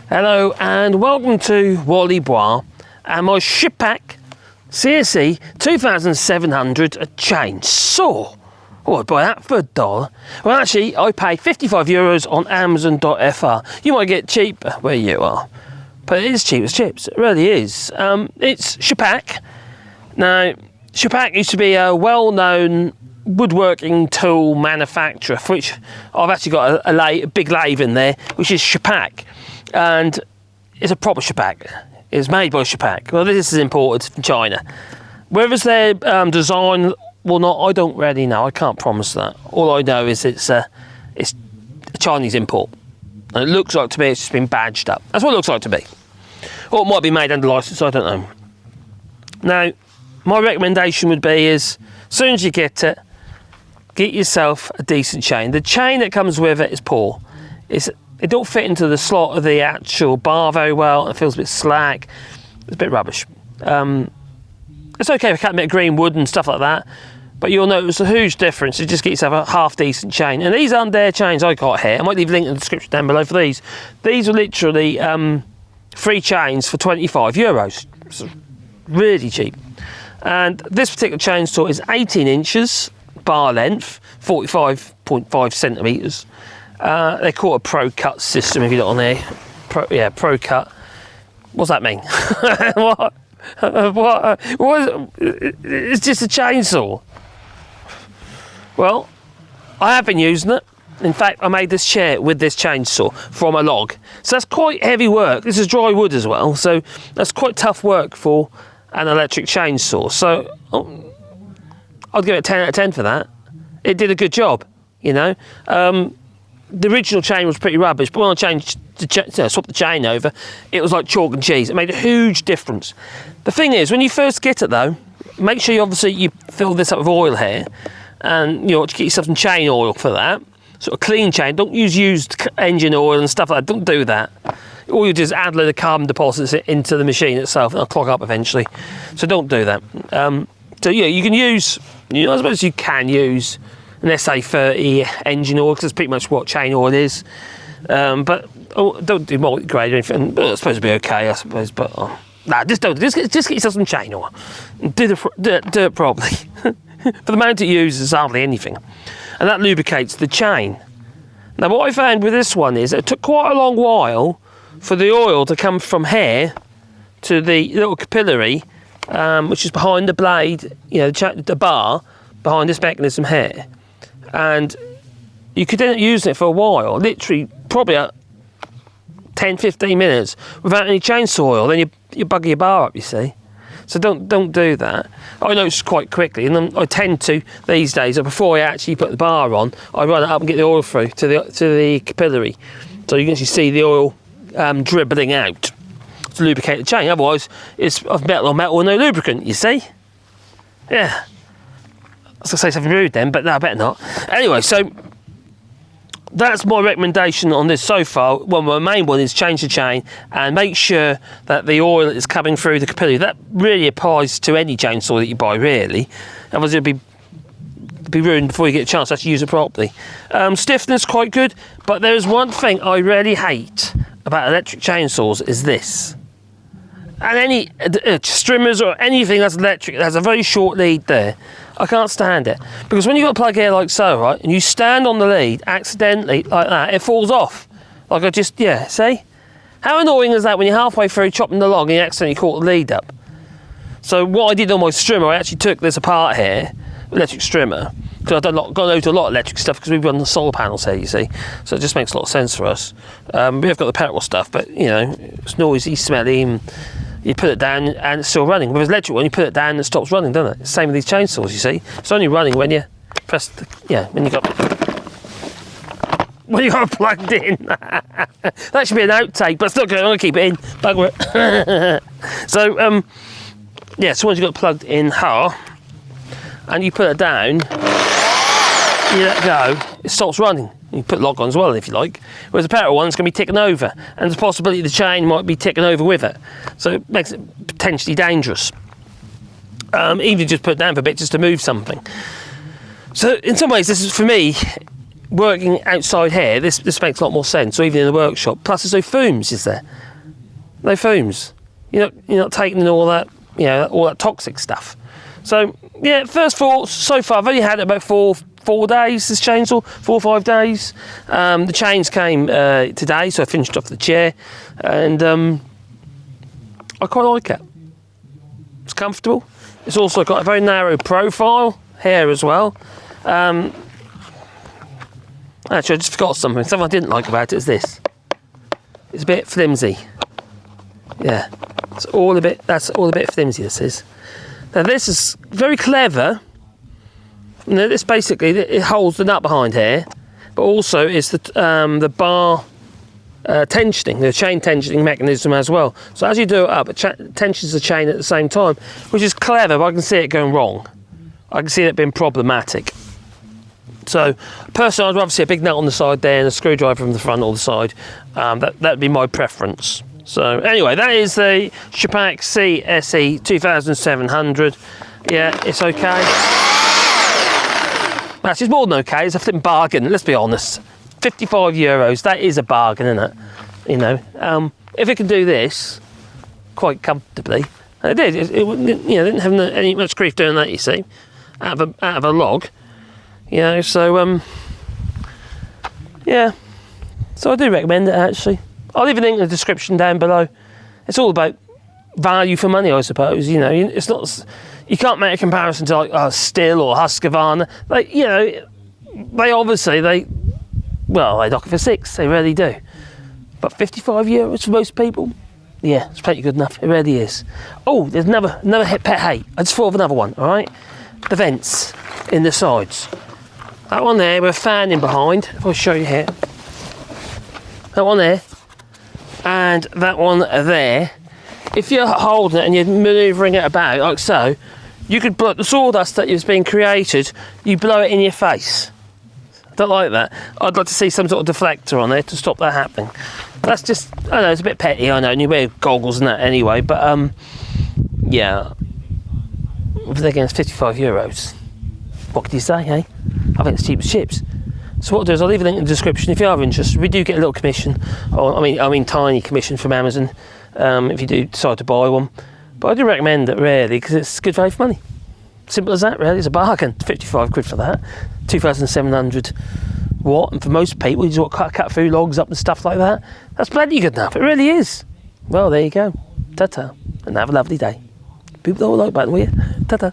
Hello and welcome to Wally Bois and my SCHEPPACH CSE2700 chainsaw. Oh, I'd buy that for $1. Well, actually, I paid €55 on Amazon.fr. You might get cheap where you are, but it is cheap as chips. It really is. It's SCHEPPACH. Now, SCHEPPACH used to be a well-known woodworking tool manufacturer, for which I've actually got a big lathe in there, which is SCHEPPACH. And it's a proper SCHEPPACH. It's made by SCHEPPACH. Well, this is imported from China. Whether it's their design or not, I don't really know. I can't promise that. All I know is it's a Chinese import. And it looks like to me it's just been badged up. That's what it looks like to me. Or it might be made under license, I don't know. Now, my recommendation would be is, as soon as you get it, get yourself a decent chain. The chain that comes with it is poor. It don't fit into the slot of the actual bar very well. It feels a bit slack. It's a bit rubbish. It's okay if you cut a bit of green wood and stuff like that, but you'll notice a huge difference. You just get yourself a half decent chain. And these aren't their chains I got here. I might leave a link in the description down below for these. These are literally free chains for €20. So really cheap. And this particular chainsaw is 18 inches bar length, 45.5 centimetres. They call it a Pro Cut system if you look on there. Pro Cut. What's that mean? What? It's just a chainsaw. Well, I have been using it. In fact, I made this chair with this chainsaw from a log. So that's quite heavy work. This is dry wood as well. So that's quite tough work for an electric chainsaw. So I'd give it a 10 out of 10 for that. It did a good job, you know. The original chain was pretty rubbish, but when I swapped the chain over, it was like chalk and cheese. It made a huge difference. The thing is, when you first get it though, make sure you fill this up with oil here, and you know, to get yourself some chain oil for that. Sort of clean chain. Don't use used engine oil and stuff like that. Don't do that. All you do is add a load of carbon deposits into the machine itself, and it'll clog up eventually. So don't do that. So yeah, you can use. I suppose you can use an SA30 engine oil, because that's pretty much what chain oil is. But don't do multi-grade or anything. I suppose it'll be okay, I suppose. But nah, just don't. Just get yourself some chain oil. Do it properly. For the amount it uses, hardly anything, and that lubricates the chain. Now, what I found with this one is it took quite a long while for the oil to come from here to the little capillary, which is behind the blade. You know, the bar behind this mechanism here. And you could end up using it for a while, literally probably 10-15 minutes without any chainsaw oil. Then you bugger your bar up, you see. So don't do that. I noticed quite quickly, and then I tend to these days, before I actually put the bar on, I run it up and get the oil through to the capillary, so you can actually see the oil dribbling out to lubricate the chain. Otherwise, it's metal on metal with no lubricant. You see? Yeah. I was going to say something rude then, but no, I better not. Anyway, so that's my recommendation on this so far. Well, my main one is change the chain and make sure that the oil is coming through the capillary. That really applies to any chainsaw that you buy, really. Otherwise, it'll be ruined before you get a chance to actually use it properly. Stiffness, quite good. But there's one thing I really hate about electric chainsaws is this. And any strimmers or anything that's electric that has a very short lead there, I can't stand it. Because when you've got a plug here like so, right, and you stand on the lead accidentally like that, it falls off. Like see? How annoying is that when you're halfway through chopping the log and you accidentally caught the lead up? So what I did on my strimmer, I actually took this apart here, electric strimmer, because I've gone over to a lot of electric stuff because we've run the solar panels here, you see. So it just makes a lot of sense for us. We have got the petrol stuff, but you know, it's noisy, smelly, and you put it down and it's still running. With an electric one, you put it down and it stops running, doesn't it? It's the same with these chainsaws, you see. It's only running when you press when you got plugged in. That should be an outtake, but it's not good. I'm going to keep it in. Bugger it. So, so once you've got it plugged in and you put it down, you let go, it stops running. You put lock on as well if you like. Whereas the petrol one's going to be ticking over, and there's a possibility the chain might be ticking over with it. So it makes it potentially dangerous. Even just put it down for a bit just to move something. So in some ways, this is, for me, working outside here, this makes a lot more sense, or even in the workshop. Plus there's no fumes, is there? No fumes. You're not taking in all that, all that toxic stuff. So yeah, first thoughts so far. I've only had it about four days, this chainsaw, 4 or 5 days. The chains came today, so I finished off the chair, and I quite like it. It's comfortable. It's also got a very narrow profile here as well. Actually, I just forgot something. Something I didn't like about it is this. It's a bit flimsy. Yeah, that's all a bit flimsy, this is. Now this is very clever. This basically, it holds the nut behind here, but also is the bar tensioning, the chain tensioning mechanism as well. So as you do it up, it tensions the chain at the same time, which is clever, but I can see it going wrong. I can see it being problematic. So personally, I'd rather see a big nut on the side there and a screwdriver from the front or the side. That'd be my preference. So anyway, that is the SCHEPPACH CSE2700. Yeah, it's okay. Actually, it's more than okay. It's a flipping bargain. Let's be honest. €55. That is a bargain, isn't it? If it can do this quite comfortably, and it did. It didn't have any much grief doing that. You see, out of a log. So yeah. So I do recommend it, actually. I'll leave a link in the description down below. It's all about value for money, I suppose. It's not. You can't make a comparison to like Stihl or Husqvarna. They knock it for 6. They really do. But €55 for most people, yeah, it's plenty good enough. It really is. Oh, there's another pet hate. I just thought of another one. All right, the vents in the sides. That one there with a fan in behind. If I show you here, that one there, and that one there. If you're holding it and you're manoeuvring it about like so, you could blow the sawdust that is being created. You blow it in your face. I don't like that. I'd like to see some sort of deflector on there to stop that happening. That's just, I know, it's a bit petty, I know, and you wear goggles and that anyway, but yeah. Again, it's €55. What can you say, eh? I think it's cheap as chips. So what I'll do is I'll leave a link in the description if you are interested. We do get a little commission, or I mean tiny commission from Amazon, if you do decide to buy one. But I do recommend it really, because it's good value for money. Simple as that, really. It's a bargain. 55 quid for that. 2,700 watt, and for most people, you just want to cut a few logs up and stuff like that. That's plenty good enough. It really is. Well, there you go. Ta-ta. And have a lovely day. People don't like that, will you? Ta-ta.